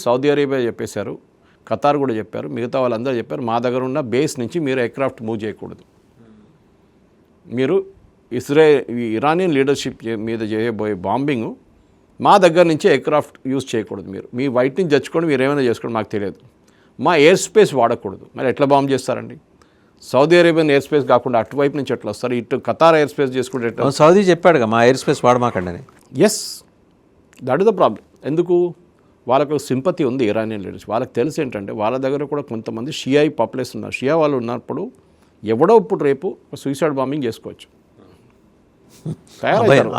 Saudi Arabia చెప్పేశారు, Qatar కూడా చెప్పారు, మిగతా వాళ్ళందరూ చెప్పారు, మా దగ్గర ఉన్న బేస్ నుంచి మీరు ఎయిర్క్రాఫ్ట్ మూవ్ చేయకూడదు, మీరు ఇరానియన్ లీడర్షిప్ మీద చేయబోయే బాంబింగ్ మా దగ్గర నుంచి ఎయిర్క్రాఫ్ట్ యూజ్ చేయకూడదు, మీరు మీ వైట్ నుంచి తెచ్చుకోండి, మీరు ఏమైనా చేసుకోండి, మాకు తెలియదు, మా ఎయిర్ స్పేస్ వాడకూడదు. మరి ఎట్లా బాంబ్ చేస్తారండి? సౌదీ అరేబియన్ ఎయిర్ స్పేస్ కాకుండా అటువైపు నుంచి ఎట్లా వస్తారు? ఇటు ఖతార్ ఎయిర్ స్పేస్ చేసుకుంటే ఎట్లా? సౌదీ చెప్పాడుగా మా ఎయిర్ స్పేస్ వాడమాకండి అని. Yes, that is the problem. ఎందుకు? వాళ్ళకు సింపతి ఉంది ఇరానియన్ లీడర్స్. వాళ్ళకి తెలిసి ఏంటంటే వాళ్ళ దగ్గర కూడా కొంతమంది షియాయి పాపులేషన్ ఉన్నారు. షియా వాళ్ళు ఉన్నప్పుడు ఎవడో ఇప్పుడు రేపు సూసైడ్ బాంబింగ్ చేసుకోవచ్చు.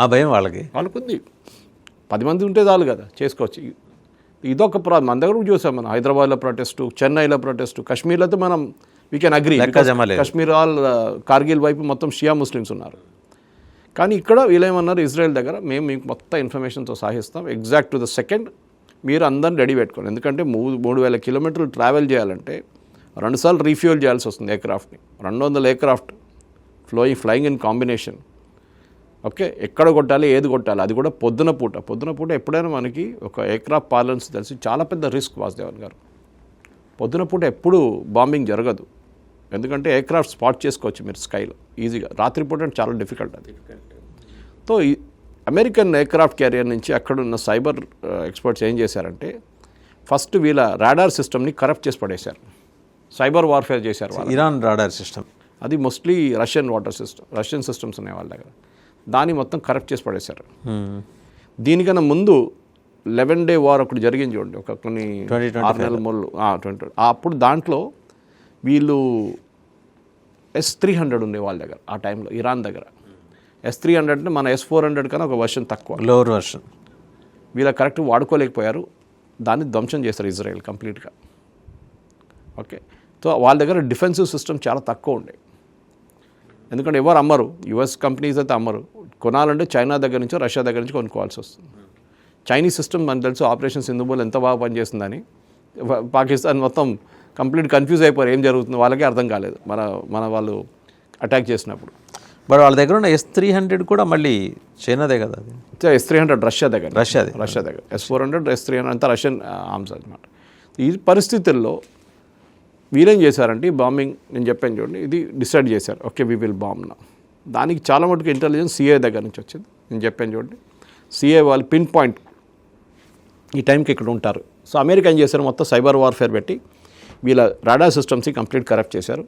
ఆ భయం వాళ్ళకుంది. 10 మంది ఉంటే చాలు కదా, చేసుకోవచ్చు. ఇదొక ప్రాబ్లం. మన దగ్గర చూసాం, మనం హైదరాబాద్లో ప్రొటెస్టు, చెన్నైలో ప్రొటెస్టు, కాశ్మీర్లో అయితే మనం we can agree. Kashmir Kargil వైపు మొత్తం షియా ముస్లిమ్స్ ఉన్నారు. కానీ ఇక్కడ వీళ్ళేమన్నారు, ఇజ్రాయెల్ దగ్గర మేము మీకు మొత్తం ఇన్ఫర్మేషన్తో సాగిస్తాం, ఎగ్జాక్ట్ టు ద సెకండ్ మీరు అందరిని రెడీ పెట్టుకోండి. ఎందుకంటే 3000 కిలోమీటర్లు ట్రావెల్ చేయాలంటే 2 సార్లు రీఫ్యూల్ చేయాల్సి వస్తుంది ఎయిర్క్రాఫ్ట్ని. 200 aircraft flying in combination. Okay, ఎక్కడ కొట్టాలి, ఏది కొట్టాలి, అది కూడా పొద్దున పూట ఎప్పుడైనా మనకి ఒక ఎయిర్క్రాఫ్ట్ పార్లన్స్ తెలిసి చాలా పెద్ద రిస్క్ వాసుదేవన్ గారు. పొద్దున పూట ఎప్పుడు బాంబింగ్ జరగదు, ఎందుకంటే ఎయిర్క్రాఫ్ట్ స్పాట్ చేసుకోవచ్చు మీరు స్కైలో ఈజీగా. రాత్రిపూట అంటే చాలా డిఫికల్ట్ అది. సో అమెరికన్ ఎయిర్క్రాఫ్ట్ క్యారియర్ నుంచి అక్కడున్న సైబర్ ఎక్స్పర్ట్స్ ఏం చేశారంటే ఫస్ట్ వీళ్ళ రాడార్ సిస్టమ్ని కరప్ట్ చేసి పడేశారు, సైబర్ వార్ఫేర్ చేశారు. ఇరాన్ రాడార్ సిస్టమ్ అది మోస్ట్లీ రష్యన్ సిస్టమ్స్ ఉన్నాయి వాళ్ళ దగ్గర. దాన్ని మొత్తం కరప్ట్ చేసి పడేశారు. దీనికన్నా ముందు 11 డే వార్ ఒకటి జరిగింది చూడండి, ఒక కొన్ని 6 నెలల మొదలు 20. అప్పుడు దాంట్లో వీళ్ళు S-300 ఉండే వాళ్ళ దగ్గర ఆ టైంలో, ఇరాన్ దగ్గర. S-300 అంటే మన S-400 కన్నా ఒక వర్షన్ తక్కువ, లోవర్ వర్షన్. వీళ్ళ కరెక్ట్ వాడుకోలేకపోయారు, దాన్ని ధ్వంసం చేస్తారు ఇజ్రాయెల్ కంప్లీట్గా. ఓకే, సో వాళ్ళ దగ్గర డిఫెన్సివ్ సిస్టమ్ చాలా తక్కువ ఉండే, ఎందుకంటే ఎవరు అమ్మరు, యుఎస్ కంపెనీస్ అయితే అమ్మరు. కొనాలంటే చైనా దగ్గర నుంచో రష్యా దగ్గర నుంచి కొనుక్కోవాల్సి వస్తుంది. చైనీస్ సిస్టమ్ మనకు తెలుసు, ఆపరేషన్ సింధుబోల్ ఎంత బాగా పనిచేస్తుందని. పాకిస్తాన్ మొత్తం కంప్లీట్ కన్ఫ్యూజ్ అయిపోయారు, ఏం జరుగుతుందో వాళ్ళకే అర్థం కాలేదు మన వాళ్ళు అటాక్ చేసినప్పుడు. బట్ వాళ్ళ దగ్గర ఉన్న S-300 కూడా మళ్ళీ చైనాదే కదా. అది S-300 రష్యా దగ్గర. S-400 S-300 అంతా రష్యన్ ఆర్మ్స్ అనమాట. ఈ పరిస్థితుల్లో వీళ్ళేం చేశారంటే బాంబింగ్, నేను చెప్పాను చూడండి, ఇది డిసైడ్ చేశారు, ఓకే వీ విల్ బాంబ్ నా. దానికి చాలా మటుకు ఇంటెలిజెన్స్ సిఐ దగ్గర నుంచి వచ్చింది. నేను చెప్పాను చూడండి, సిఐ వాళ్ళు పిన్ పాయింట్ ఈ టైంకి ఇక్కడ ఉంటారు. సో అమెరికా ఏం చేశారు, మొత్తం సైబర్ వార్ఫేర్ పెట్టి వీళ్ళ రాడార్ సిస్టమ్స్ని కంప్లీట్ కరప్ట్ చేశారు.